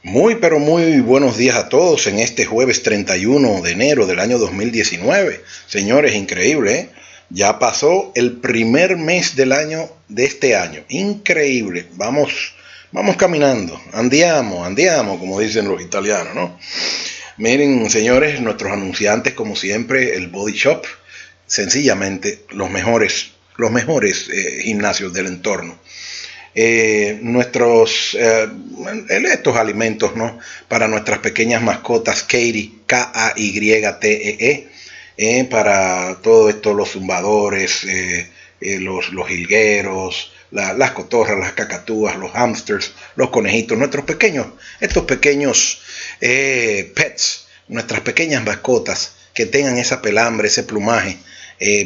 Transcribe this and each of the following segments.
Muy, pero muy buenos días a todos en este jueves 31 de enero del año 2019. Señores, increíble, ¿eh? Ya pasó el primer mes del año de este año. Increíble. Vamos caminando. Andiamo, como dicen los italianos, ¿no? Miren, señores, nuestros anunciantes, como siempre, el Body Shop, sencillamente los mejores gimnasios del entorno. Estos alimentos, ¿no? Para nuestras pequeñas mascotas, Katie, Kaytee, para todo esto, los zumbadores, los jilgueros, las cotorras, las cacatúas, los hamsters, los conejitos, estos pequeños pets, nuestras pequeñas mascotas que tengan esa pelambre, ese plumaje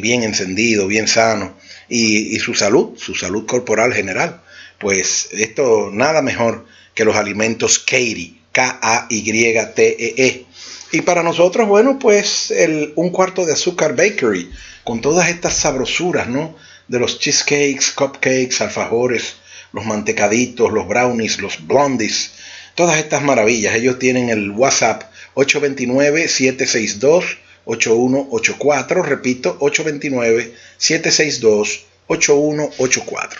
bien encendido, bien sano y su salud corporal general. Pues esto nada mejor que los alimentos Katie, Kaytee. Y para nosotros, bueno, pues un cuarto de azúcar bakery, con todas estas sabrosuras, ¿no? De los cheesecakes, cupcakes, alfajores, los mantecaditos, los brownies, los blondies, todas estas maravillas. Ellos tienen el WhatsApp 829-762-8184, repito, 829-762-8184.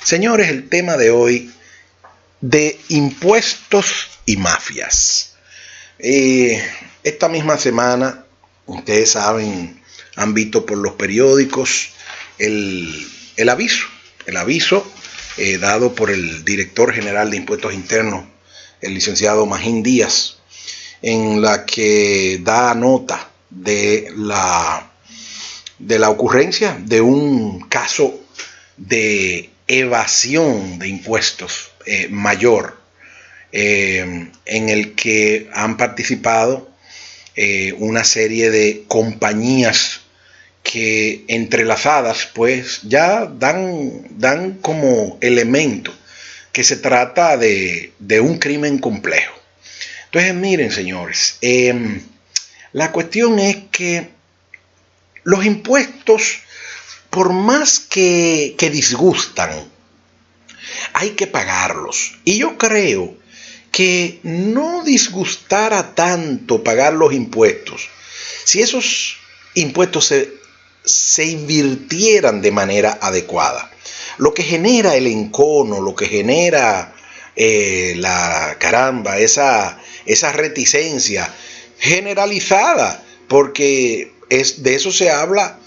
Señores, el tema de hoy de impuestos y mafias. Esta misma semana, ustedes saben, han visto por los periódicos el aviso dado por el director general de Impuestos Internos, el licenciado Magín Díaz, en la que da nota de la ocurrencia de un caso de evasión de impuestos mayor, en el que han participado una serie de compañías que entrelazadas pues ya dan como elemento que se trata de un crimen complejo. Entonces miren, señores, la cuestión es que los impuestos, por más que disgustan, hay que pagarlos. Y yo creo que no disgustara tanto pagar los impuestos si esos impuestos se invirtieran de manera adecuada. Lo que genera el encono, lo que genera esa reticencia generalizada, porque de eso se habla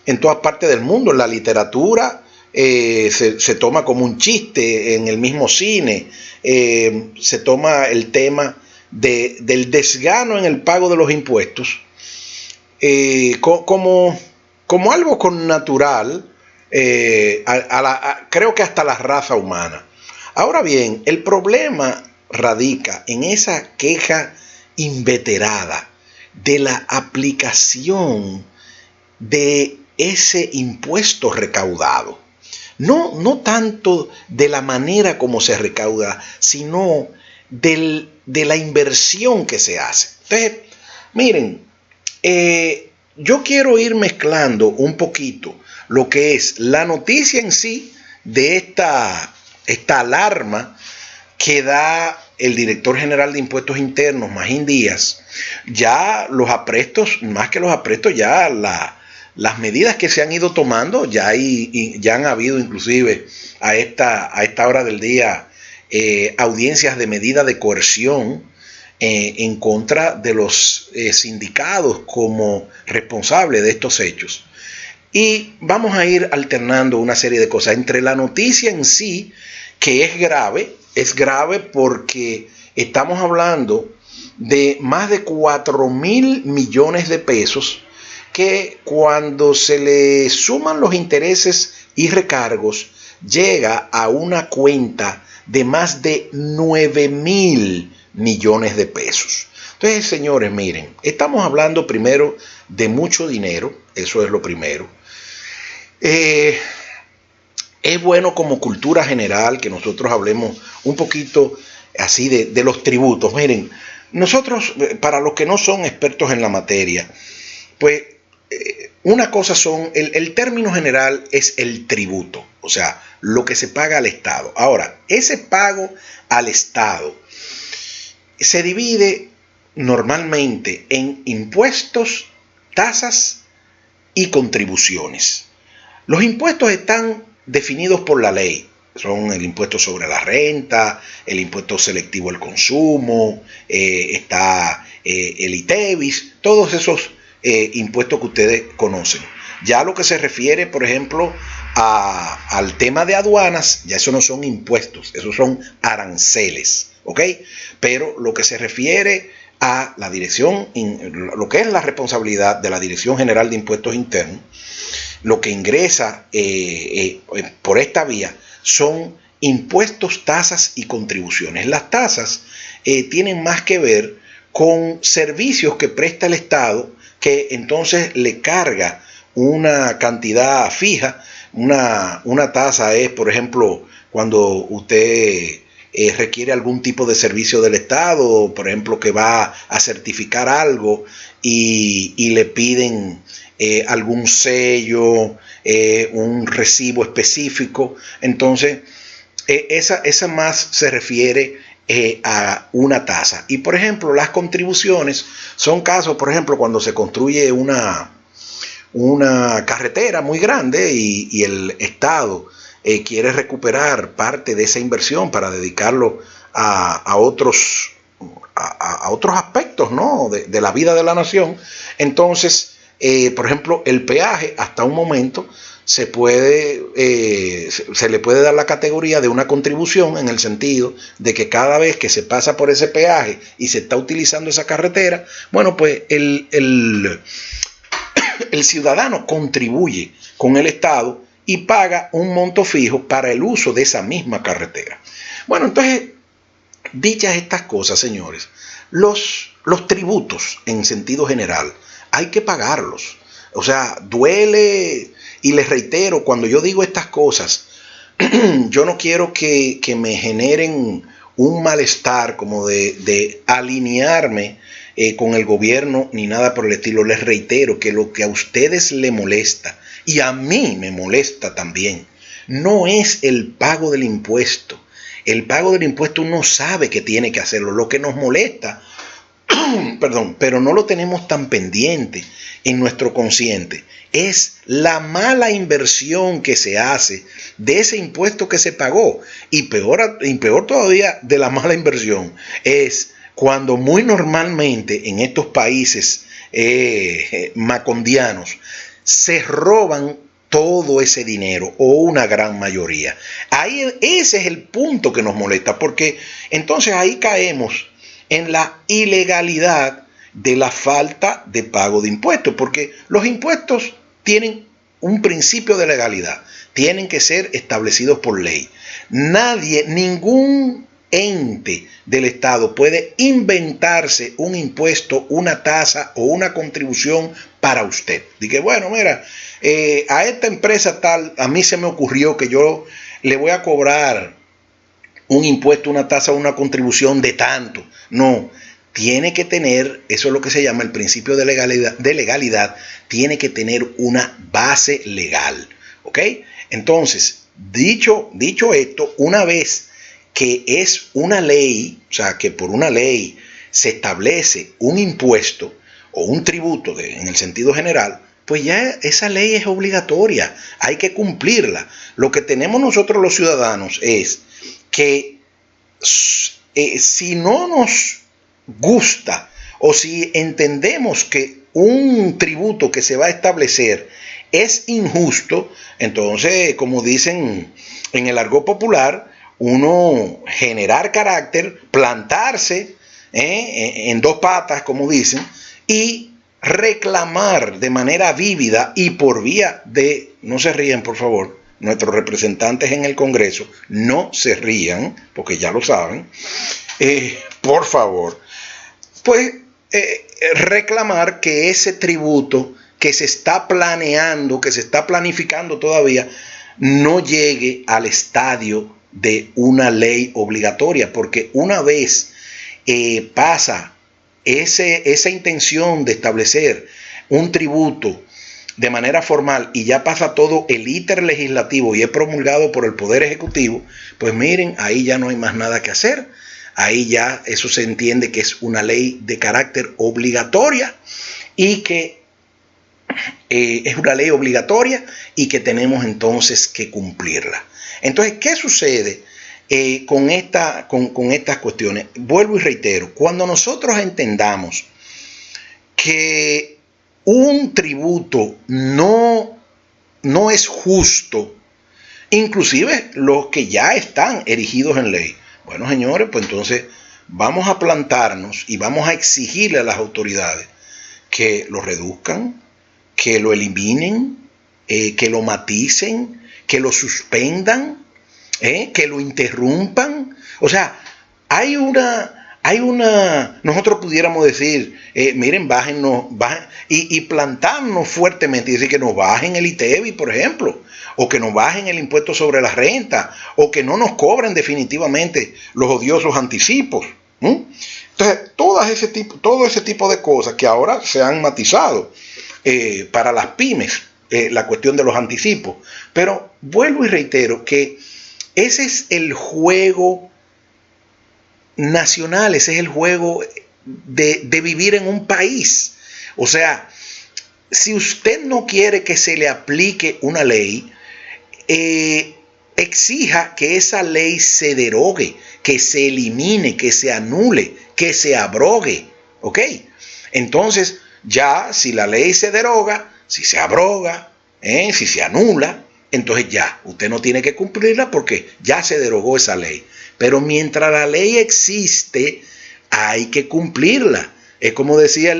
en todas partes del mundo. En la literatura se toma como un chiste, en el mismo cine se toma el tema del desgano en el pago de los impuestos como algo connatural, creo que hasta la raza humana. Ahora bien, el problema radica en esa queja inveterada de la aplicación de ese impuesto recaudado. No tanto de la manera como se recauda, sino de la inversión que se hace. Entonces, miren, yo quiero ir mezclando un poquito lo que es la noticia en sí de esta alarma que da el director general de Impuestos Internos, Magín Díaz. Ya los aprestos, más que los aprestos, ya las medidas que se han ido tomando, ya han habido inclusive a esta hora del día audiencias de medida de coerción en contra de los sindicados como responsables de estos hechos. Y vamos a ir alternando una serie de cosas entre la noticia en sí, que es grave porque estamos hablando de más de 4.000 millones de pesos que, cuando se le suman los intereses y recargos, llega a una cuenta de más de 9.000 millones de pesos. Entonces, señores, miren, estamos hablando primero de mucho dinero, eso es lo primero. Es bueno, como cultura general, que nosotros hablemos un poquito así de los tributos. Miren, nosotros, para los que no son expertos en la materia, pues una cosa el término general es el tributo, o sea, lo que se paga al Estado. Ahora, ese pago al Estado se divide normalmente en impuestos, tasas y contribuciones. Los impuestos están definidos por la ley. Son el impuesto sobre la renta, el impuesto selectivo al consumo, está el ITEVIS, todos esos impuestos que ustedes conocen. Ya lo que se refiere, por ejemplo, al tema de aduanas, ya eso no son impuestos, esos son aranceles, ¿ok? Pero lo que se refiere a la dirección, lo que es la responsabilidad de la Dirección General de Impuestos Internos, lo que ingresa por esta vía son impuestos, tasas y contribuciones. Las tasas tienen más que ver con servicios que presta el Estado, que entonces le carga una cantidad fija. Una tasa es, por ejemplo, cuando usted requiere algún tipo de servicio del Estado, por ejemplo, que va a certificar algo y le piden algún sello, un recibo específico. Entonces, esa más se refiere a una tasa. Y, por ejemplo, las contribuciones son casos, por ejemplo, cuando se construye una carretera muy grande y el Estado quiere recuperar parte de esa inversión para dedicarlo a otros aspectos, ¿no?, de la vida de la nación. Entonces, por ejemplo, el peaje hasta un momento se le puede dar la categoría de una contribución, en el sentido de que cada vez que se pasa por ese peaje y se está utilizando esa carretera, bueno, pues el ciudadano contribuye con el Estado y paga un monto fijo para el uso de esa misma carretera. Bueno, entonces, dichas estas cosas, señores, los tributos en sentido general hay que pagarlos. O sea, duele, y les reitero, cuando yo digo estas cosas, yo no quiero que me generen un malestar como de alinearme con el gobierno ni nada por el estilo. Les reitero que lo que a ustedes les molesta, y a mí me molesta también, no es el pago del impuesto. El pago del impuesto uno sabe que tiene que hacerlo. Lo que nos molesta, perdón, pero no lo tenemos tan pendiente en nuestro consciente, es la mala inversión que se hace de ese impuesto que se pagó. Y peor todavía de la mala inversión es cuando muy normalmente en estos países macondianos se roban todo ese dinero, o una gran mayoría. Ahí, ese es el punto que nos molesta, porque entonces ahí caemos en la ilegalidad de la falta de pago de impuestos, porque los impuestos tienen un principio de legalidad, tienen que ser establecidos por ley. Nadie, ningún ente del Estado puede inventarse un impuesto, una tasa o una contribución para usted. Dice, bueno, mira, a esta empresa tal, a mí se me ocurrió que yo le voy a cobrar un impuesto, una tasa o una contribución de tanto. No, tiene que tener, eso es lo que se llama el principio de legalidad, tiene que tener una base legal, ¿ok? Entonces, dicho esto, una vez que es una ley, o sea, que por una ley se establece un impuesto o un tributo en el sentido general, pues ya esa ley es obligatoria, hay que cumplirla. Lo que tenemos nosotros los ciudadanos es que si no nos gusta o si entendemos que un tributo que se va a establecer es injusto, entonces, como dicen en el argot popular, uno generar carácter, plantarse en dos patas, como dicen, y reclamar de manera vívida y por vía de, no se rían por favor, nuestros representantes en el Congreso, no se rían, porque ya lo saben, por favor, pues reclamar que ese tributo que se está planeando, que se está planificando todavía, no llegue al estadio de una ley obligatoria, porque una vez pasa esa intención de establecer un tributo de manera formal y ya pasa todo el íter legislativo y es promulgado por el Poder Ejecutivo, pues miren, ahí ya no hay más nada que hacer. ahí ya eso se entiende que es una ley de carácter obligatoria y que es una ley obligatoria y que tenemos entonces que cumplirla. Entonces, ¿qué sucede con estas cuestiones? Vuelvo y reitero, cuando nosotros entendamos que un tributo no es justo, inclusive los que ya están erigidos en ley, bueno, señores, pues entonces vamos a plantarnos y vamos a exigirle a las autoridades que lo reduzcan, que lo eliminen, que lo maticen, que lo suspendan, que lo interrumpan. O sea, nosotros pudiéramos decir, miren, bájennos, y plantarnos fuertemente y decir que nos bajen el ITEVI, por ejemplo, o que nos bajen el impuesto sobre la renta, o que no nos cobren definitivamente los odiosos anticipos. Entonces, todo ese tipo de cosas que ahora se han matizado para las pymes, la cuestión de los anticipos. Pero vuelvo y reitero que ese es el juego nacional, ese es el juego de vivir en un país. O sea, si usted no quiere que se le aplique una ley, exija que esa ley se derogue, que se elimine, que se anule, que se abrogue. ¿Ok? Entonces, ya si la ley se deroga, si se abroga, si se anula, entonces ya, usted no tiene que cumplirla porque ya se derogó esa ley. Pero mientras la ley existe, hay que cumplirla. Es como decía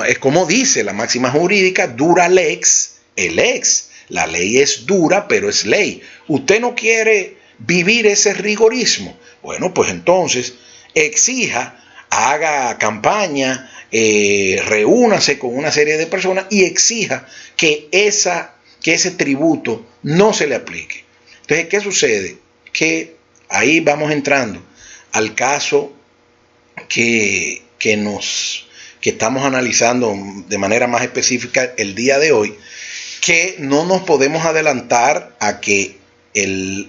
es como dice la máxima jurídica, dura lex, el ex. La ley es dura, pero es ley. Usted no quiere vivir ese rigorismo. Bueno, pues entonces exija, haga campaña, reúnase con una serie de personas y exija que ese tributo no se le aplique. Entonces, ¿qué sucede? Que ahí vamos entrando al caso que estamos analizando de manera más específica el día de hoy, que no nos podemos adelantar a que el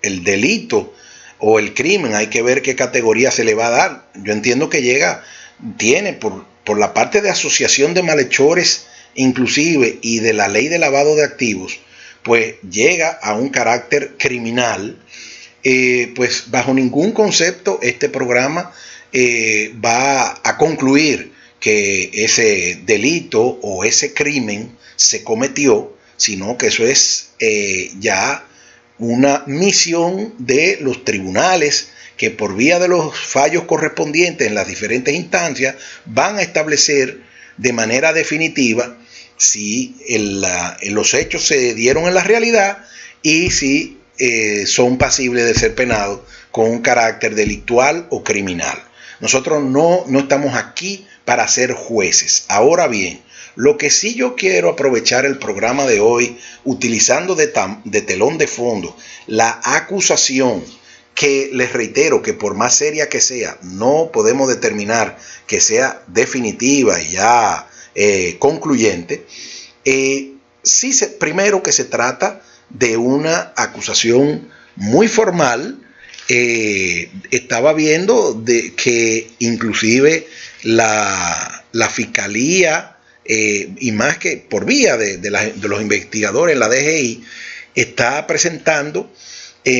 delito o el crimen, hay que ver qué categoría se le va a dar. Yo entiendo que tiene por la parte de asociación de malhechores inclusive y de la ley de lavado de activos, pues llega a un carácter criminal. Pues bajo ningún concepto este programa va a concluir que ese delito o ese crimen se cometió, sino que eso es ya una misión de los tribunales que por vía de los fallos correspondientes en las diferentes instancias van a establecer de manera definitiva si los hechos se dieron en la realidad y si son pasibles de ser penados con un carácter delictual o criminal. Nosotros no estamos aquí para ser jueces. Ahora bien, lo que sí yo quiero aprovechar el programa de hoy, utilizando de telón de fondo la acusación, que les reitero que por más seria que sea, no podemos determinar que sea definitiva y ya concluyente. Primero que se trata de una acusación muy formal. Estaba viendo de que inclusive la fiscalía, y más que por vía de los investigadores, la DGI, está presentando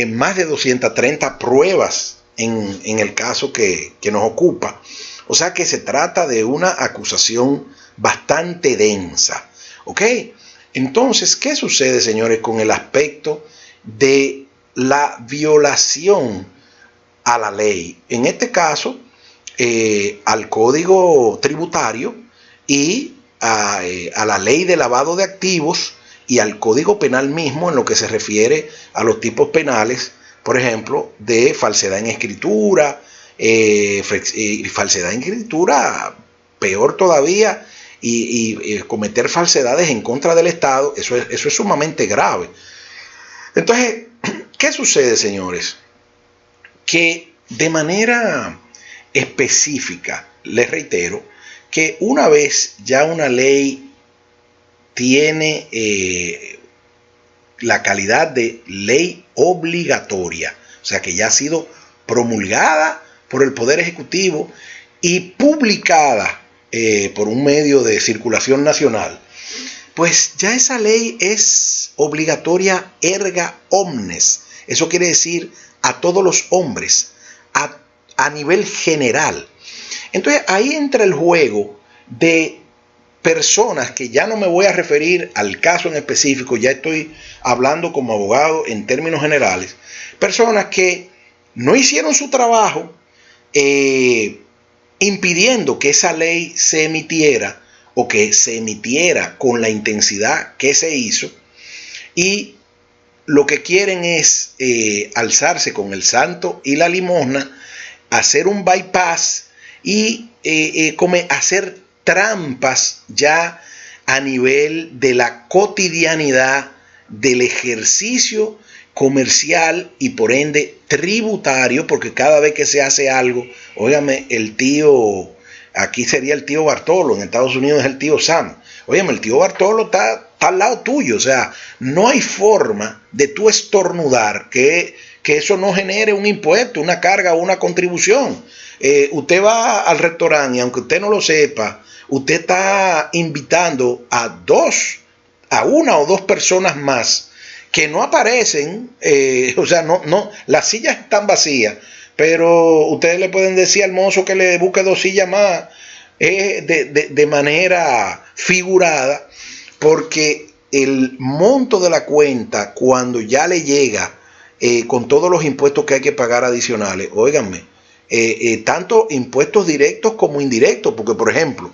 más de 230 pruebas en el caso que nos ocupa. O sea que se trata de una acusación bastante densa. ¿Ok? Entonces, ¿qué sucede, señores, con el aspecto de la violación a la ley? En este caso, al Código Tributario y a la ley de lavado de activos y al Código Penal mismo en lo que se refiere a los tipos penales, por ejemplo, de falsedad en escritura, falsedad en escritura, peor todavía, y cometer falsedades en contra del Estado. Eso es sumamente grave. Entonces, ¿qué sucede, señores? Que de manera específica, les reitero, que una vez ya una ley tiene la calidad de ley obligatoria, o sea que ya ha sido promulgada por el Poder Ejecutivo y publicada por un medio de circulación nacional, pues ya esa ley es obligatoria erga omnes. Eso quiere decir a todos los hombres, a nivel general. Entonces ahí entra el juego de personas que ya no me voy a referir al caso en específico, ya estoy hablando como abogado en términos generales, personas que no hicieron su trabajo impidiendo que esa ley se emitiera o que se emitiera con la intensidad que se hizo, y lo que quieren es alzarse con el santo y la limosna, hacer un bypass y hacer trampas ya a nivel de la cotidianidad del ejercicio comercial y por ende tributario, porque cada vez que se hace algo, óigame, el tío, aquí sería el tío Bartolo, en Estados Unidos es el tío Sam, óigame, el tío Bartolo está al lado tuyo, o sea, no hay forma de tú estornudar que eso no genere un impuesto, una carga o una contribución. Usted va al restaurante y aunque usted no lo sepa, usted está invitando a una o dos personas más que no aparecen, o sea, no, las sillas están vacías, pero ustedes le pueden decir al mozo que le busque 2 sillas más de manera figurada, porque el monto de la cuenta, cuando ya le llega con todos los impuestos que hay que pagar adicionales, óiganme, tanto impuestos directos como indirectos, porque por ejemplo,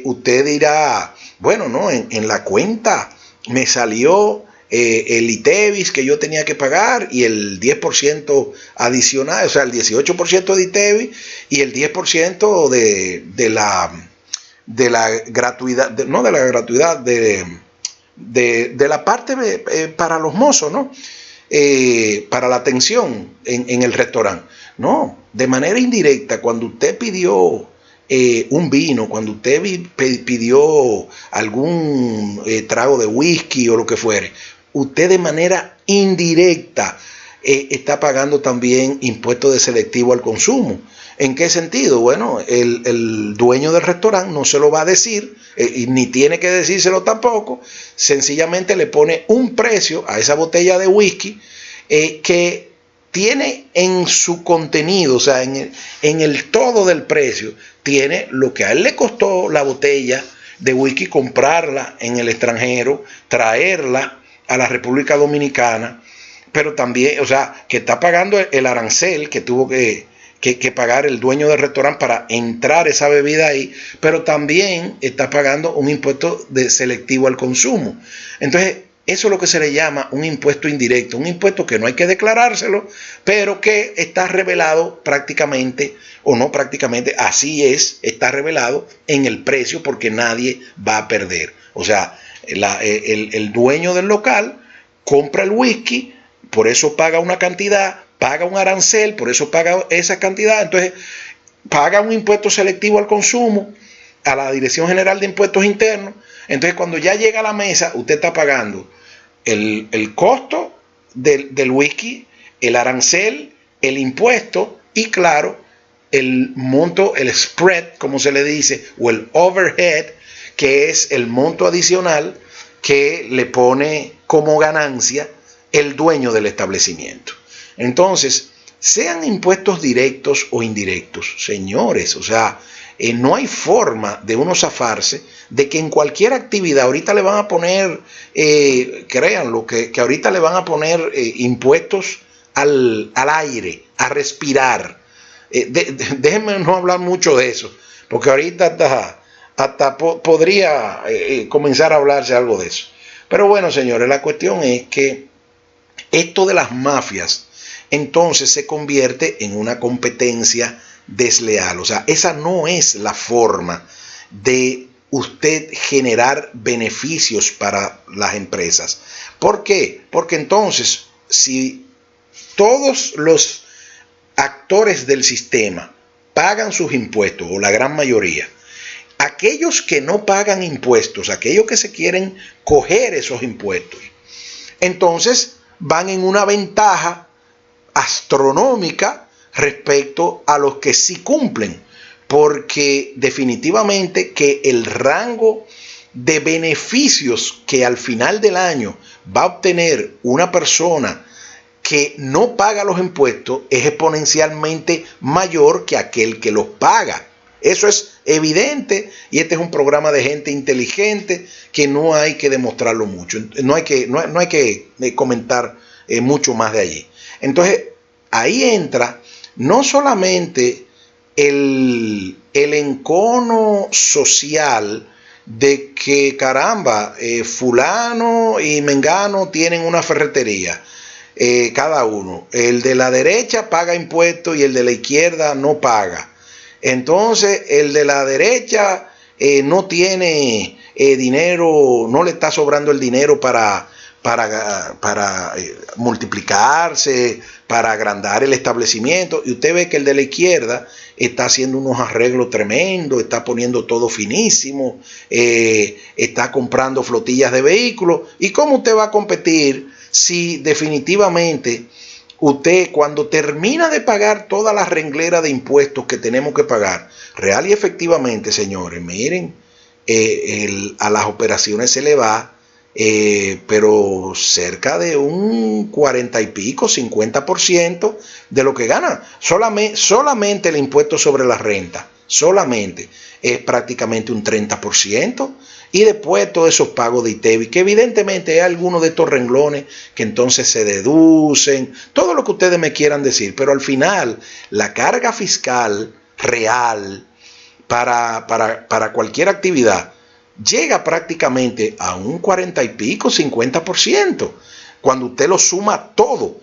usted dirá, bueno, no, en la cuenta me salió el ITEVIS que yo tenía que pagar y el 10% adicional, o sea, el 18% de ITEVIS y el 10% de la gratuidad, de la parte para los mozos, ¿no? Para la atención en el restaurante. No, de manera indirecta, cuando usted pidió un vino, cuando usted pidió algún trago de whisky o lo que fuere, usted de manera indirecta está pagando también impuestos de selectivo al consumo. ¿En qué sentido? Bueno, el dueño del restaurante no se lo va a decir, ni tiene que decírselo tampoco, sencillamente le pone un precio a esa botella de whisky que tiene en su contenido, o sea, en el todo del precio, tiene lo que a él le costó la botella de whisky, comprarla en el extranjero, traerla a la República Dominicana, pero también, o sea, que está pagando el arancel que tuvo que pagar el dueño del restaurante para entrar esa bebida ahí, pero también está pagando un impuesto de selectivo al consumo. Entonces, eso es lo que se le llama un impuesto indirecto, un impuesto que no hay que declarárselo, pero que está revelado prácticamente, o no prácticamente, así es, está revelado en el precio porque nadie va a perder. O sea, el dueño del local compra el whisky, por eso paga una cantidad, paga un arancel, por eso paga esa cantidad, entonces paga un impuesto selectivo al consumo a la Dirección General de Impuestos Internos. Entonces cuando ya llega a la mesa, usted está pagando el costo del whisky, el arancel, el impuesto y claro, el monto, el spread, como se le dice, o el overhead, que es el monto adicional que le pone como ganancia el dueño del establecimiento. Entonces, sean impuestos directos o indirectos, señores, o sea, no hay forma de uno zafarse de que en cualquier actividad, ahorita le van a poner, créanlo, que ahorita le van a poner impuestos al aire, a respirar. Déjenme no hablar mucho de eso, porque ahorita hasta podría comenzar a hablarse algo de eso. Pero bueno, señores, la cuestión es que esto de las mafias entonces se convierte en una competencia desleal. O sea, esa no es la forma de usted generar beneficios para las empresas. ¿Por qué? Porque entonces, si todos los actores del sistema pagan sus impuestos, o la gran mayoría, aquellos que no pagan impuestos, aquellos que se quieren coger esos impuestos, entonces van en una ventaja astronómica respecto a los que sí cumplen, porque definitivamente que el rango de beneficios que al final del año va a obtener una persona que no paga los impuestos es exponencialmente mayor que aquel que los paga. Eso es evidente, y este es un programa de gente inteligente que no hay que demostrarlo mucho, no hay que comentar mucho más de allí. Entonces, ahí entra no solamente el encono social de que caramba, fulano y mengano tienen una ferretería, cada uno. El de la derecha paga impuestos y el de la izquierda no paga. Entonces el de la derecha no tiene dinero, no le está sobrando el dinero para multiplicarse, para agrandar el establecimiento, y usted ve que el de la izquierda está haciendo unos arreglos tremendos, está poniendo todo finísimo, está comprando flotillas de vehículos. ¿Y cómo usted va a competir si definitivamente usted, cuando termina de pagar toda la renglera de impuestos que tenemos que pagar, real y efectivamente, señores, miren, a las operaciones se le va, pero cerca de un 40 y pico, 50% de lo que gana. Solamente el impuesto sobre la renta, solamente es prácticamente un 30%. Y después todos esos pagos de ITEVI, que evidentemente hay algunos de estos renglones que entonces se deducen, todo lo que ustedes me quieran decir, pero al final la carga fiscal real para cualquier actividad llega prácticamente a un 40 y pico, 50%, cuando usted lo suma todo,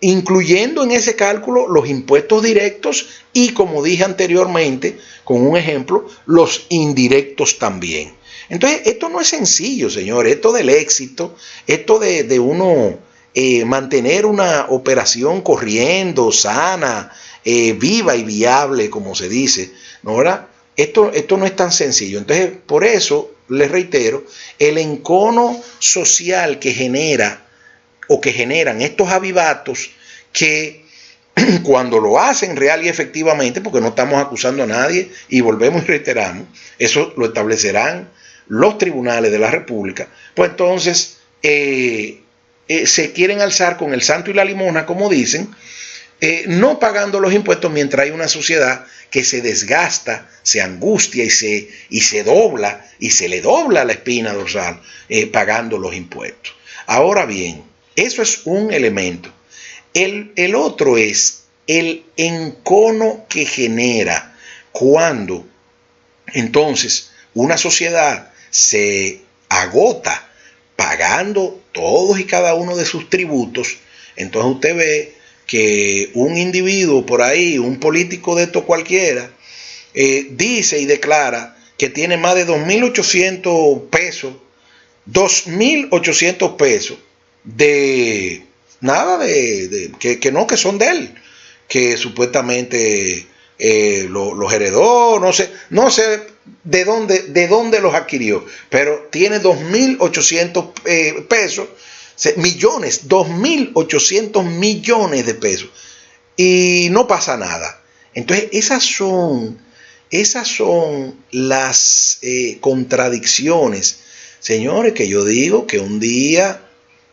incluyendo en ese cálculo los impuestos directos y, como dije anteriormente, con un ejemplo, los indirectos también. Entonces, esto no es sencillo, señores. Esto del éxito, esto de uno mantener una operación corriendo, sana, viva y viable, como se dice, ¿no, verdad? Esto no es tan sencillo. Entonces, por eso, les reitero, el encono social que genera o que generan estos avivatos, que cuando lo hacen real y efectivamente, porque no estamos acusando a nadie, y volvemos y reiteramos, eso lo establecerán los tribunales de la República, pues entonces se quieren alzar con el santo y la limosna, como dicen, no pagando los impuestos, mientras hay una sociedad que se desgasta, se angustia y se dobla, y se le dobla la espina dorsal pagando los impuestos. Ahora bien, eso es un elemento. El otro es el encono que genera cuando entonces una sociedad se agota pagando todos y cada uno de sus tributos. Entonces usted ve que un individuo por ahí, un político de esto cualquiera, dice y declara que tiene más de 2.800 pesos, 2.800 pesos de nada que son de él, que supuestamente los heredó, no sé de dónde los adquirió, pero tiene 2.800 pesos, millones, 2.800 millones de pesos, y no pasa nada. Entonces esas son las contradicciones, señores, que yo digo que un día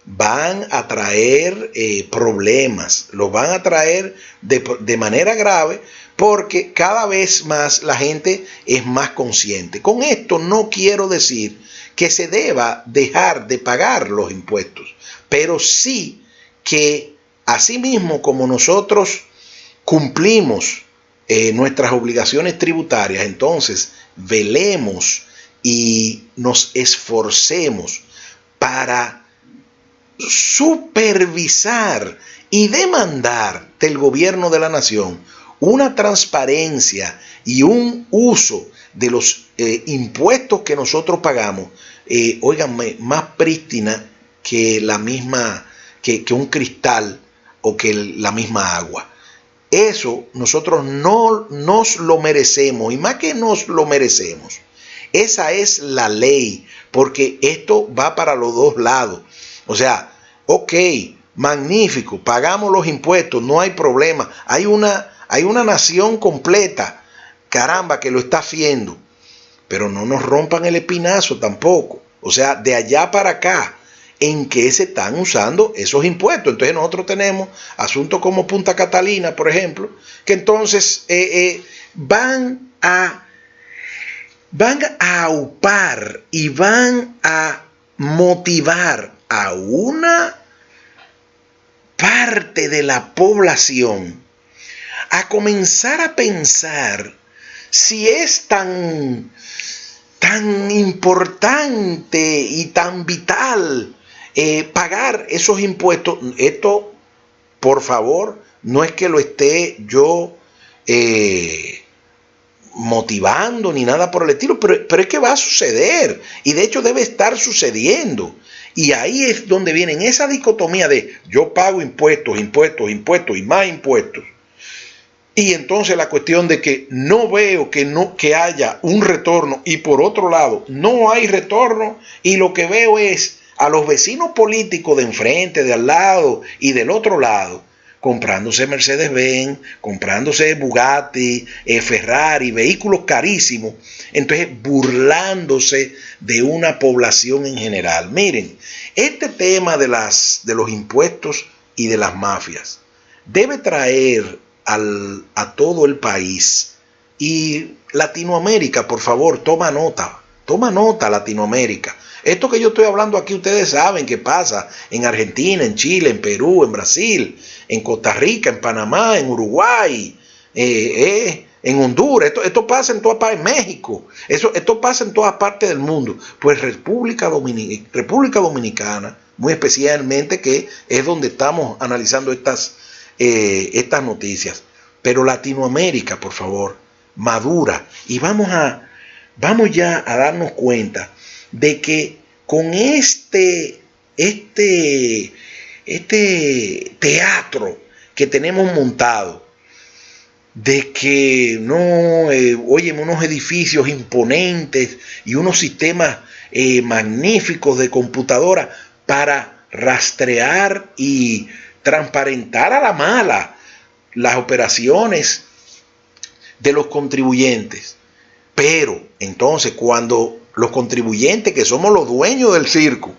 van a traer problemas, los van a traer de manera grave, porque cada vez más la gente es más consciente. Con esto no quiero decir que se deba dejar de pagar los impuestos, pero sí que asimismo como nosotros cumplimos nuestras obligaciones tributarias, entonces velemos y nos esforcemos para supervisar y demandar del gobierno de la nación una transparencia y un uso de los impuestos que nosotros pagamos, óiganme, más prístina que la misma, que un cristal o que la misma agua. Eso nosotros no nos lo merecemos, y más que nos lo merecemos, esa es la ley, porque esto va para los dos lados. O sea, ok, magnífico, pagamos los impuestos, no hay problema. Hay una nación completa, caramba, que lo está haciendo. Pero no nos rompan el espinazo tampoco. O sea, de allá para acá, ¿en qué se están usando esos impuestos? Entonces nosotros tenemos asuntos como Punta Catalina, por ejemplo, que entonces van a aupar y van a motivar a una parte de la población a comenzar a pensar si es tan importante y tan vital pagar esos impuestos. Esto, por favor, no es que lo esté yo motivando ni nada por el estilo, pero es que va a suceder, y de hecho debe estar sucediendo. Y ahí es donde viene esa dicotomía de yo pago impuestos, impuestos, impuestos y más impuestos. Y entonces la cuestión de que no veo que haya un retorno, y por otro lado no hay retorno, y lo que veo es a los vecinos políticos de enfrente, de al lado y del otro lado comprándose Mercedes-Benz, comprándose Bugatti, Ferrari, vehículos carísimos, entonces burlándose de una población en general. Miren, este tema de los impuestos y de las mafias debe traer a todo el país, y Latinoamérica, por favor, toma nota Latinoamérica. Esto que yo estoy hablando aquí, ustedes saben que pasa en Argentina, en Chile, en Perú, en Brasil, en Costa Rica, en Panamá, en Uruguay, en Honduras. Esto pasa en todas partes, en México. Esto pasa en todas partes del mundo. Pues República Dominicana, muy especialmente, que es donde estamos analizando estas noticias. Pero Latinoamérica, por favor, madura, y vamos ya a darnos cuenta de que con este teatro que tenemos montado, de que unos edificios imponentes y unos sistemas magníficos de computadora para rastrear y transparentar a la mala las operaciones de los contribuyentes. Pero entonces, cuando los contribuyentes, que somos los dueños del circo,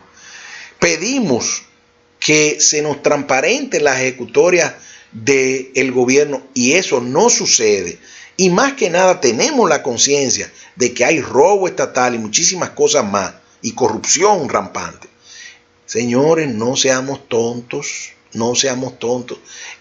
pedimos que se nos transparente las ejecutorias del gobierno, y eso no sucede, y más que nada tenemos la conciencia de que hay robo estatal y muchísimas cosas más, y corrupción rampante. Señores, no seamos tontos.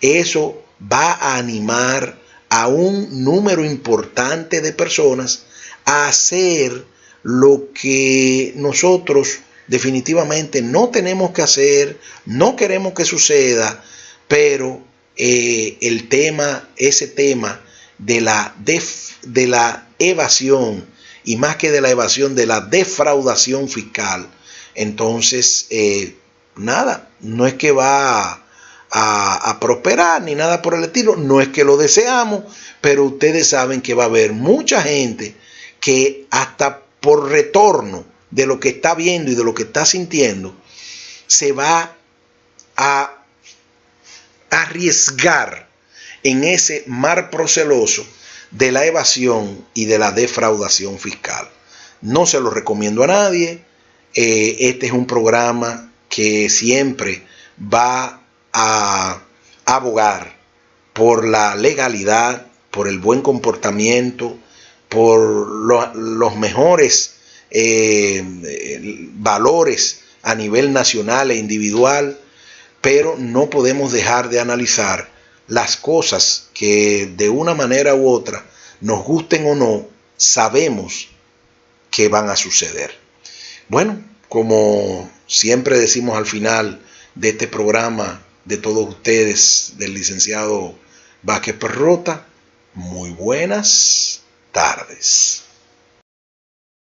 Eso va a animar a un número importante de personas a hacer lo que nosotros definitivamente no tenemos que hacer, no queremos que suceda, pero ese tema de la evasión, y más que de la evasión, de la defraudación fiscal, entonces nada, no es que va a prosperar ni nada por el estilo, no es que lo deseamos, pero ustedes saben que va a haber mucha gente que hasta por retorno de lo que está viendo y de lo que está sintiendo, se va a arriesgar en ese mar proceloso de la evasión y de la defraudación fiscal. No se lo recomiendo a nadie. Este es un programa que siempre va a abogar por la legalidad, por el buen comportamiento, por los mejores valores a nivel nacional e individual, pero no podemos dejar de analizar las cosas que de una manera u otra, nos gusten o no, sabemos que van a suceder. Bueno, como siempre decimos al final de este programa de todos ustedes, del licenciado Vázquez Perrota, muy buenas tardes.